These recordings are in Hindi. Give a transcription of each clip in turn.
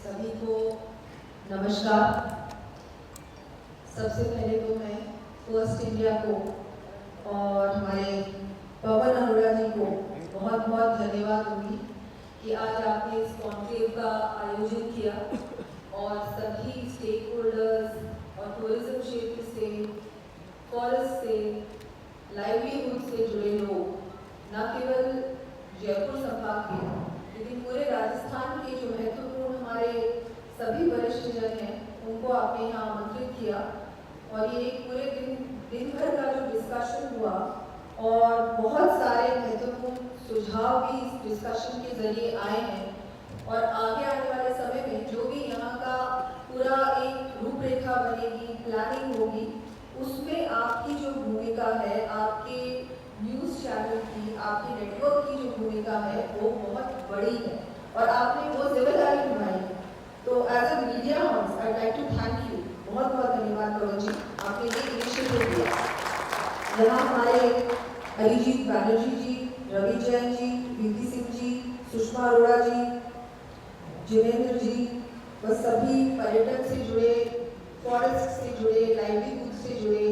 सभी को नमस्कार। सबसे पहले तो मैं फर्स्ट इंडिया को और हमारे पवन अरोड़ा जी को बहुत बहुत धन्यवाद दूंगी कि आज आपने इस कॉन्क्लेव का आयोजन किया और सभी स्टेक होल्डर्स और टूरिज्म क्षेत्र से, फॉरेस्ट से, लाइवलीहुड से जुड़े लोग न केवल जयपुर संभाग के लेकिन पूरे राजस्थान के जो महत्वपूर्ण हमारे सभी वरिष्ठ जन हैं उनको आपने यहाँ आमंत्रित किया और ये एक पूरे दिन भर का जो डिस्कशन हुआ और बहुत सारे महत्वपूर्ण सुझाव भी इस डिस्कशन के जरिए आए हैं और आगे आने वाले समय में जो भी यहाँ का पूरा एक रूपरेखा बनेगी, प्लानिंग होगी, उसमें आपकी जो भूमिका है, आपके न्यूज़ चैनल की, आपके नेटवर्क की जो भूमिका है वो बहुत बड़ी है और आपने वो जिम्मेदारी निभाई। तो as a media house I like to thank you, बहुत बहुत धन्यवाद पवन जी, आपने ये इनिशिएटिव लिया। यहाँ हमारे अरिजीत बैनर्जी जी, रवि जैन जी, वीपी सिंह जी, सुषमा अरोड़ा जी, जिवेंद्र जी व सभी पर्यटन से जुड़े, फॉरेस्ट से जुड़े, लाइवलीहुड से जुड़े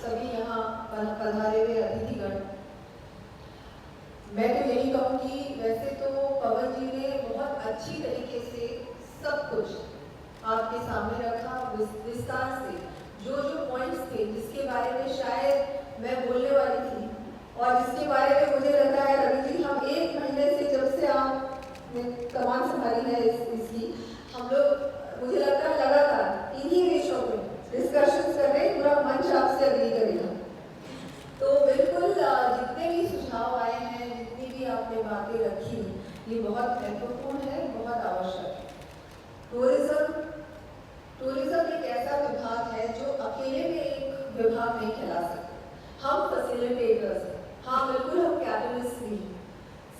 सभी यहाँ पधारे हुए अतिथिगण। मैं तो यही कहूँगी, वैसे तो पवन जी ने बहुत अच्छी तरीके से सब कुछ आपके सामने रखा विस्तार से, जो जो पॉइंट्स थे जिसके बारे में शायद मैं बोलने वाली थी और जिसके बारे में मुझे लगता है रवि जी हम 1 महीने से जब से आपने कमान संभाली है इसकी, हम लोग मुझे लगता है लगातार इन्हीं विषयों में डिस्कशंस कर रहे हैं, पूरा मंच आपसे अग्री करेगा। तो बिल्कुल जितने भी सुझाव आए हैं, जितनी भी आपने बातें रखी, ये बहुत महत्वपूर्ण है, बहुत आवश्यक है। टूरिज्म एक ऐसा विभाग है जो अकेले में एक विभाग नहीं खिला सकते। हम फैसिलिटेटर्स हैं, हाँ बिल्कुल हम कैटलिस्ट भी हैं।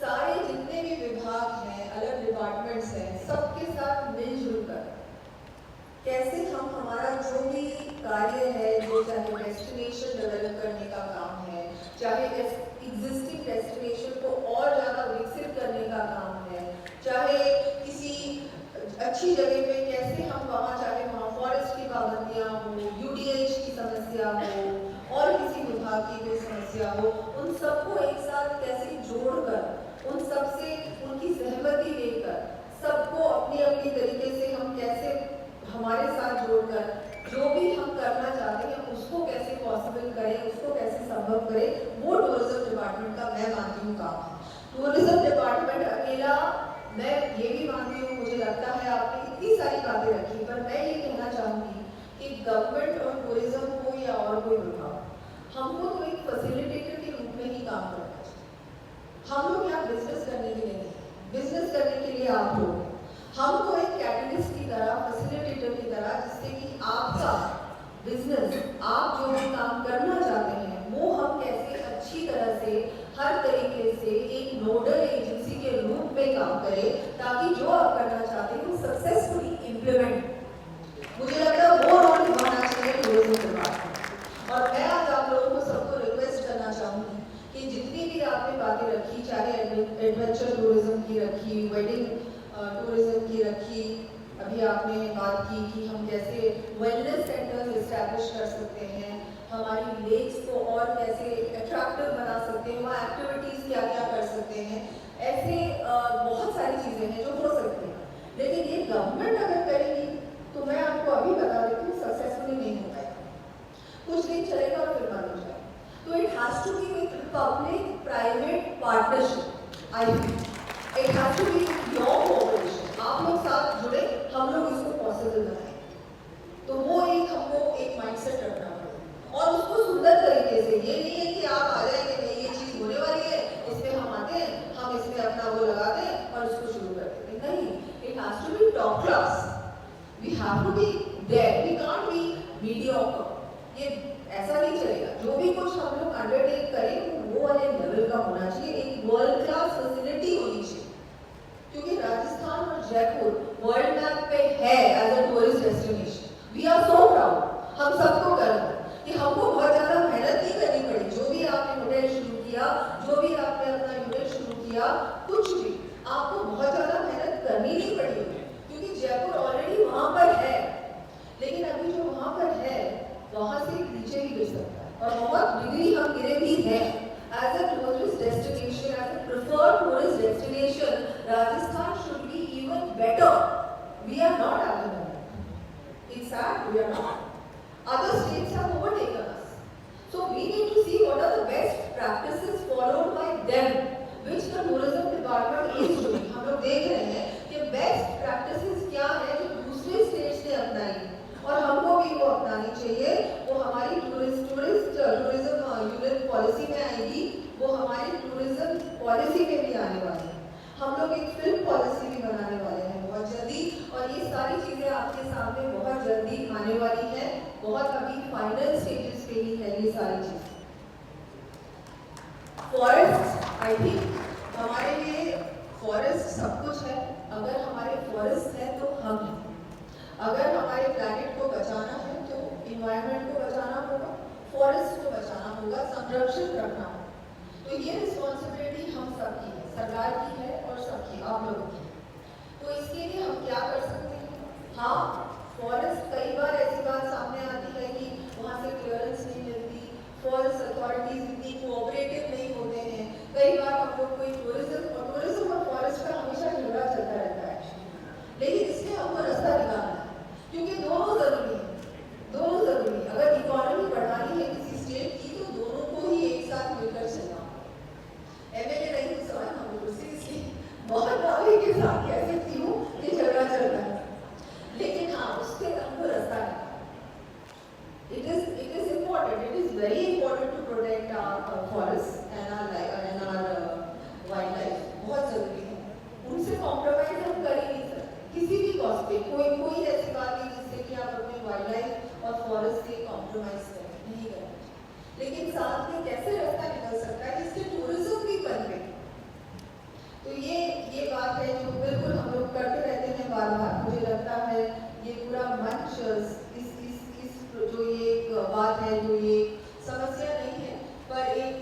सारे जितने भी विभाग हैं, अलग डिपार्टमेंट्स हैं, सबके साथ मिलजुल कर कैसे हम हमारा जो भी कार्य है, जो चाहे डेस्टिनेशन डेवलप करने का काम है, चाहे एग्जिस्टिंग डेस्टिनेशन को और ज़्यादा विकसित करने का काम है, चाहे किसी अच्छी जगह पे कैसे हम वहाँ, चाहे वहाँ फॉरेस्ट की पाबंदियाँ हो, यूडीएच की समस्या हो और किसी विभाग की कोई समस्या हो, उन सबको एक साथ कैसे जोड़कर, उन सबसे उनकी सहमति लेकर, सबको अपनी अपनी तरीके से हम कैसे हमारे साथ जोड़कर जो भी हम करना चाहते हैं उसको कैसे पॉसिबल करें, उसको कैसे संभव करें, वो टूरिज्म डिपार्टमेंट का मैं मानती हूँ काम है। टूरिज्म डिपार्टमेंट अकेला, मैं ये भी मानती हूँ, मुझे लगता है आपने इतनी सारी बातें रखी, पर मैं ये कहना चाहूँगी कि गवर्नमेंट और टूरिज्म को या और कोई विभाग, हमको तो एक फैसिलिटेटर के रूप में ही काम करना चाहिए। हम लोग यहाँ बिजनेस करने के लिए नहीं, बिजनेस करने के लिए आप लोग, हमको एक कैटलिस्ट की तरह, फैसिलिटेटर की तरह, जिससे कि आपका बिजनेस, आप जो भी काम करना चाहते हैं वो हम कैसे अच्छी तरह से, हर तरीके से एक नोडल एजेंसी के रूप में काम करें, ताकि जो आप करना चाहते हैं वो सक्सेसफुली इम्प्लीमेंट, मुझे लगता है वो रोल निभाना चाहिए टूरिज्म विभाग। और मैं आज आप लोगों को सबको रिक्वेस्ट करना चाहूँगी कि जितनी भी आपने बातें रखी, चाहे एडवेंचर टूरिज्म की रखी, वेडिंग टूरिज्म की रखी, अभी आपने बात की कि हम कैसे वेलनेस सेंटर्स इस्टेब्लिश कर सकते हैं, हमारी लेक्स को और कैसे अट्रैक्टिव बना सकते हैं, वहाँ एक्टिविटीज़ क्या क्या कर सकते हैं, ऐसे बहुत सारी चीज़ें हैं जो हो सकती हैं। लेकिन ये गवर्नमेंट अगर करेगी तो मैं आपको अभी बता देती हूँ सक्सेसफुली नहीं हो पाएगा, कुछ दिन चलेगा और फिर बंद हो जाएगा। तो it has to be with public private partnership, I think it has to be your cooperation, आप लोग साथ जुड़े, हम लोग इसको पॉसिबल बनाएं। तो वो एक हमको एक माइंडसेट रखना पड़ेगा और उसको सुंदर तरीके से, ये नहीं है कि आप आ जाएंगे, नहीं ये चीज़ होने वाली है, इसमें हम आते हैं, हम इसमें अपना वो लगा दें और उसको शुरू कर देते हैं, नहीं, it has to be top class, we have to be there, we can't be mediocre, ये ऐसा नहीं चलेगा। जो भी कुछ हम लोग अंडरटेक करें वो वाले लेवल का होना चाहिए, एक वर्ल्ड क्लास फैसिलिटी होनी चाहिए, क्योंकि राजस्थान और जयपुर वर्ल्ड मैप पे है as a tourist destination. We are so proud, हम सबको गर्व है कि हमको बहुत ज़्यादा मेहनत नहीं करनी पड़ी। जो भी आपने होटल शुरू किया, जो भी आपने अपना यूनिट शुरू किया, कुछ भी आपको बहुत ज़्यादा मेहनत करनी नहीं पड़ी होगी, क्योंकि जयपुर बहुत अभी फाइनल स्टेजेस पे ही है ये सारी चीज़। फॉरेस्ट, आई थिंक हमारे लिए फॉरेस्ट सब कुछ है। अगर हमारे फॉरेस्ट है तो हम हैं। अगर हमारे प्लैनेट को बचाना है तो इन्वायरमेंट को बचाना होगा, फॉरेस्ट को बचाना होगा, संरक्षण रखना होगा। तो ये रिस्पॉन्सिबिलिटी हम सबकी है, सरकार की है और सबकी, आप लोगों की है। तो इसके लिए हम क्या कर सकते हैं? हाँ, फॉरेस्ट कई बार ऐसी बात सामने आती है कि वहाँ से क्लियरेंस नहीं मिलती, फॉरेस्ट अथॉरिटीज इतनी कोऑपरेटिव नहीं होते हैं। कई बार हम लोग कोई टूरिज्म और फॉरेस्ट का हमेशा झगड़ा चलता रहता है। लेकिन इसमें हमको रास्ता निकालना है, क्योंकि दोनों जरूरी है, दोनों जरूरी है। अगर इकोनॉमी बढ़ानी है किसी स्टेट की तो दोनों को ही एक साथ मिलकर चलना। एमएलए नहीं तो सवाल हम लोग सीरियसली बहुत दावे के साथ कह सकती हूँ कि झगड़ा चल रहा है, लेकिन हाँ उससे हमको रास्ता है। It is important. It is very important to protect our forests and our wildlife. बहुत जरूरी है। उनसे कॉम्प्रोमाइज हम कर ही नहीं सकते किसी भी कॉस्ट पे। कोई ऐसी बात नहीं जिससे कि आप अपने वाइल्डलाइफ और फॉरेस्ट से कॉम्प्रोमाइज करें, नहीं करें। लेकिन साथ में कैसे रास्ता निकल सकता है जिससे टूरिज्म भी बने। तो ये बात है जो बिल्कुल हम लोग करते रहते हैं बार बार। मुझे लगता है ये पूरा मंच इस जो ये एक बात है, जो ये समस्या नहीं है, पर एक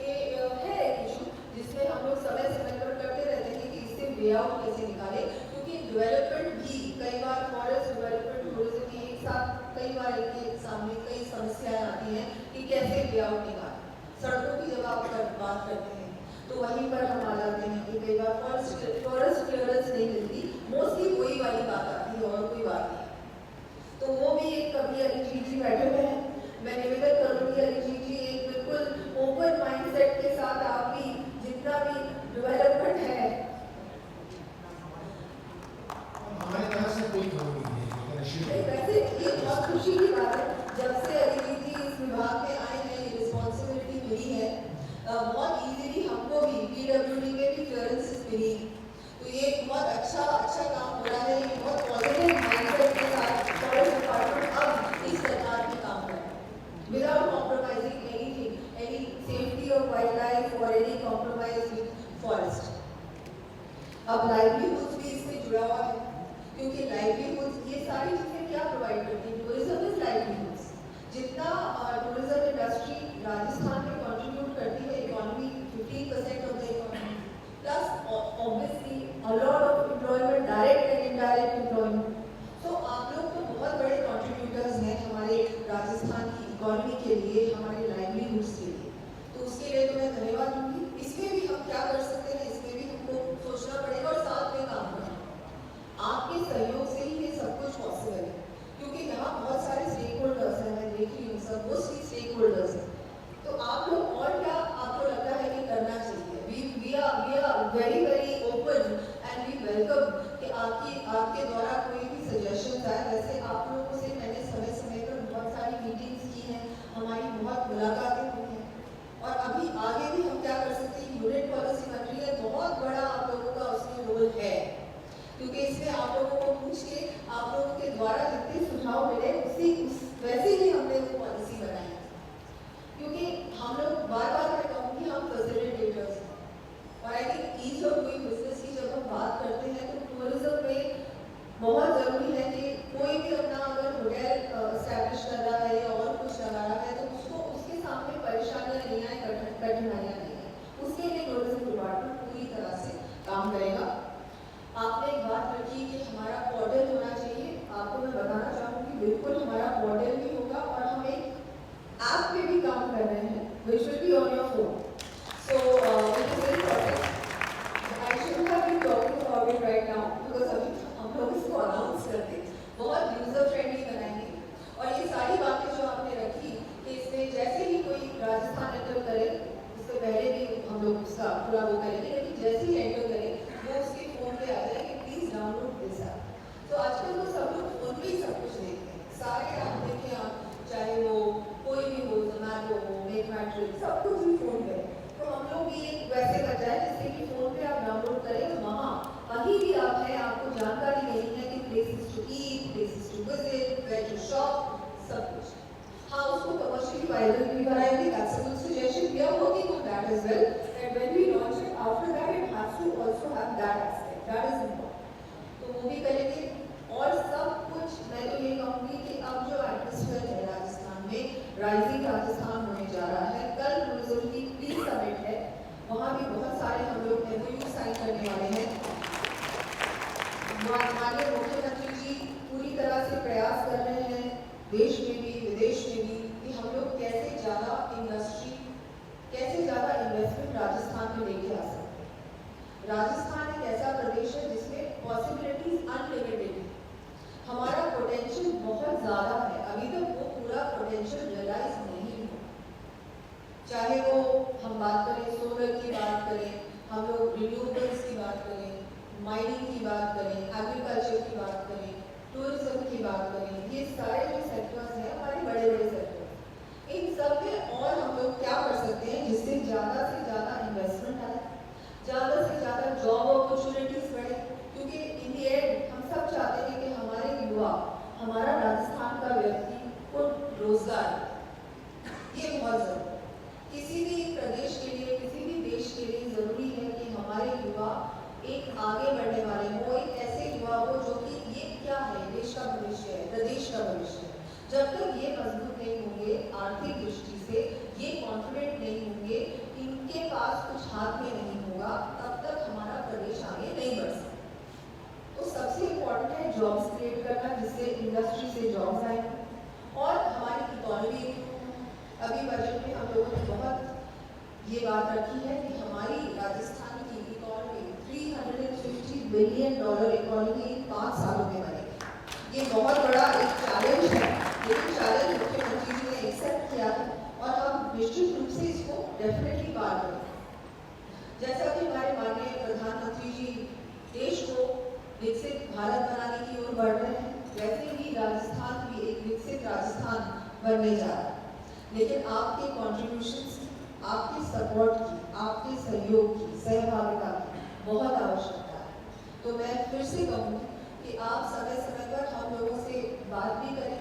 है इशू जिसमें हम लोग समय पर करते रहते हैं कि इससे वे आउट कैसे निकाले। क्योंकि डेवलपमेंट भी कई बार फॉरेस्ट डेवलपमेंट टूरिज्म की एक साथ कई बार इनके सामने कई समस्याएं आती हैं कि कैसे वे आउट निकालें। सड़कों की जब आप बात करते हैं तो वहीं पर हम आ जाते हैं कि कई बार फॉरेस्ट क्लियरेंस नहीं मिलती, मोस्टली वही वाली बात आती है और कोई बात नहीं। तो वो भी एक कभी अरिजीत जी बैठे हुए हैं, मैं निवेदन करूँगी अरिजीत जी एक बिल्कुल ओपन माइंडसेट के साथ आप भी जितना भी डेवलपमेंट है हमारे तरफ से कोई कमी नहीं है। वैसे ये बहुत खुशी की बात है जब से अरिजीत जी इस विभाग में आए हैं, ये रिस्पॉन्सिबिलिटी मिली है। बहुत इजीली हमको भी पीडब्ल्यूडी में भी क्लियरेंसेस मिली, तो ये बहुत अच्छा काम हो रहा है। ये बहुत पॉजिटिव माइंडसेट के साथ फॉरेस्ट डिपार्टमेंट अब इस सरकार में काम कर रहा है without compromising anything, any safety of wild life और एनी कॉम्प्रोमाइज विद फॉरेस्ट। अब लाइवलीहुड भी इससे जुड़ा हुआ है, क्योंकि लाइवलीहुड ये सारी चीजें क्या प्रोवाइड करती है? Tourism is livelihoods. जितना टूरिज्म इंडस्ट्री राजस्थान में कंट्रीब्यूट करती है economy 15% of the economy, plus obviously a lot of employment, direct and indirect employment. तो आप लोग तो बहुत बड़े कंट्रीब्यूटर्स हैं हमारे राजस्थान की इकोनॉमी के लिए, हमारे लाइवलीहुड्स के लिए। तो उसके लिए तो मैं धन्यवाद दूंगी। इसमें भी हम क्या कर सकते हैं, इसमें भी हमको सोचना पड़ेगा और साथ में काम करना। आपके सहयोग से ही ये सब कुछ पॉसिबल है, क्योंकि यहाँ बहुत सारे स्टेक होल्डर्स हैं, मैं देख रही हूँ सब मोस्टली स्टेक होल्डर्स हैं। तो आप लोग और क्या आपको लगता है कि करना चाहिए? We are very open and we welcome कि आपके द्वारा कोई भी सजेशन आए। वैसे आप लोगों से मैंने समय पर बहुत सारी मीटिंग्स की हैं, हमारी बहुत मुलाकातें हुई हैं, और अभी आगे भी हम क्या कर सकते हैं? यूनिट पॉलिसी बन रही है, बहुत बड़ा आप लोगों का उसमें रोल है, क्योंकि इसमें आप लोगों को पूछ के आप लोगों के द्वारा जितने सुझाव मिले वैसे ही हमने वो पॉलिसी बनाई है। क्योंकि हम लोग बार मैं कहूँगी हम फैसिलिटेटर्स हैं, और I think ease of doing business की जब हम बात करते हैं तो टूरिज्म में बहुत ज़रूरी है कि कोई भी अपना अगर होटल इस्टेब्लिश कर रहा है या और कुछ लगा रहा है तो उसके सामने परेशानियाँ नहीं आए, कठिनाइयाँ नहीं आए, उसके लिए टूरिज्म डिपार्टमेंट पूरी तरह से काम करेगा। आपने एक बात रखी कि हमारा पोर्टल होना चाहिए। आपको मैं बताना चाहूँगी बिल्कुल हमारा पोर्टल भी होगा, और हम एक ऐप पे भी काम कर रहे हैं, which will be on your पैदल भी बनाएंगे, that's a good suggestion. We are working on that as well. And when we launch it, after that it has to also have that aspect. That is important. तो वो भी करेंगे और सब कुछ मैं तो ये कहूँगी कि अब जो एटमॉस्फेयर है राजस्थान में, राइजिंग राजस्थान होने जा रहा है, कल टूरिज्म की प्री समिट है, वहाँ भी बहुत सारे हम लोग MOU साइन करने वाले हैं। माननीय मुख्यमंत्री जी पूरी तरह से प्रयास कर रहे हैं देश में भी विदेश में भी कि हम लोग कैसे ज़्यादा इंडस्ट्री, कैसे ज़्यादा इन्वेस्टमेंट राजस्थान में लेके आ सकते हैं। राजस्थान एक ऐसा प्रदेश है जिसमें पॉसिबिलिटीज अनलिमिटेड है, हमारा पोटेंशियल बहुत ज़्यादा है, अभी तक वो पूरा पोटेंशियल रियलाइज नहीं हुआ। चाहे वो हम बात करें सोलर की बात करें, हम लोग रिन्यूएबल्स की बात करें, माइनिंग की बात करें, एग्रीकल्चर की बात करें, टूरिज्म की बात करें, ये सारे जो सेक्टर्स हैं हमारे बड़े बड़े सेक्टर्स, इन सब में और हम लोग क्या कर सकते हैं जिससे ज़्यादा से ज़्यादा इन्वेस्टमेंट आए, ज़्यादा से ज़्यादा जॉब अपॉर्चुनिटीज बढ़े, क्योंकि इन दी एंड हम सब चाहते हैं कि हमारे युवा, हमारा राजस्थान का व्यक्ति को रोजगार, ये बहुत ज़रूरी है। किसी भी प्रदेश के लिए, किसी भी देश के लिए ज़रूरी है कि हमारे युवा एक आगे बढ़ने वाले हो, एक ऐसे युवा हो जो कि ये क्या है, देश का भविष्य है, प्रदेश का भविष्य है। जब तक ये मजबूत नहीं होंगे आर्थिक दृष्टि से, ये कॉन्फिडेंट नहीं होंगे, इनके पास कुछ हाथ में नहीं होगा, तब तक हमारा प्रदेश आगे नहीं बढ़ सकता। तो सबसे इम्पोर्टेंट है जॉब्स क्रिएट करना, जिससे इंडस्ट्री से जॉब्स आए और हमारी इकोनॉमी। अभी बजट में हम लोगों ने बहुत ये बात रखी है कि हमारी राजस्थान की इकोनॉमी $350 बिलियन इकोनॉमी 5 सालों में बनेगी। ये बहुत बड़ा एक चैलेंज है, लेकिन चैलेंज मुख्यमंत्री जी ने एक्सेप्ट किया है और हम निश्चित रूप से इसको डेफिनेटली पार करेंगे। जैसा कि हमारे माननीय प्रधानमंत्री जी देश को विकसित भारत बनाने की ओर बढ़ रहे हैं, वैसे ही राजस्थान भी एक विकसित राजस्थान बनने जा रहा है। लेकिन आपके कॉन्ट्रीब्यूशंस, आपके सपोर्ट की, आपके सहयोग की, सहभागिता की बहुत आवश्यकता है। तो मैं फिर से कहूँगी कि आप समय समय पर हम लोगों से बात भी करें,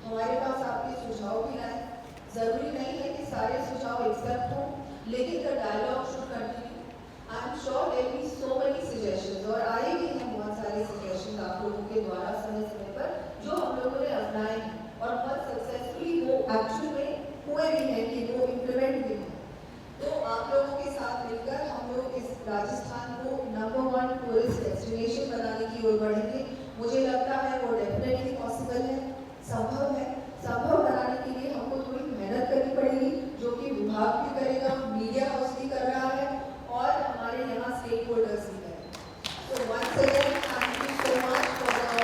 हमारे पास आपके सुझाव भी लाएं। ज़रूरी नहीं है कि सारे सुझाव एक्सेप्ट हों, लेकिन the dialogue should continue. I am sure there will be so many suggestions और आए भी हैं बहुत सारे सजेशंस आप लोगों के द्वारा समय समय पर, जो हम लोगों ने अपनाए हैं और बहुत सक्सेसफुली वो एक्चुअल में हुए भी हैं कि वो इम्प्लीमेंट भी हैं। तो आप लोगों के साथ मिलकर हम लोग इस राजस्थान को नंबर 1 टूरिस्ट डेस्टिनेशन बनाने की ओर बढ़ेंगे। मुझे लगता है वो डेफिनेटली पॉसिबल है, संभव है। संभव बनाने के लिए हमको थोड़ी मेहनत करनी पड़ेगी, जो कि विभाग भी करेगा, मीडिया हाउस भी कर रहा है और हमारे यहाँ स्टेक होल्डर्स भी करेंगे। तो once again thank you so much for the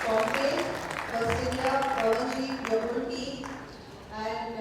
complain, Kaushalya, Pavan ji, your whole team, and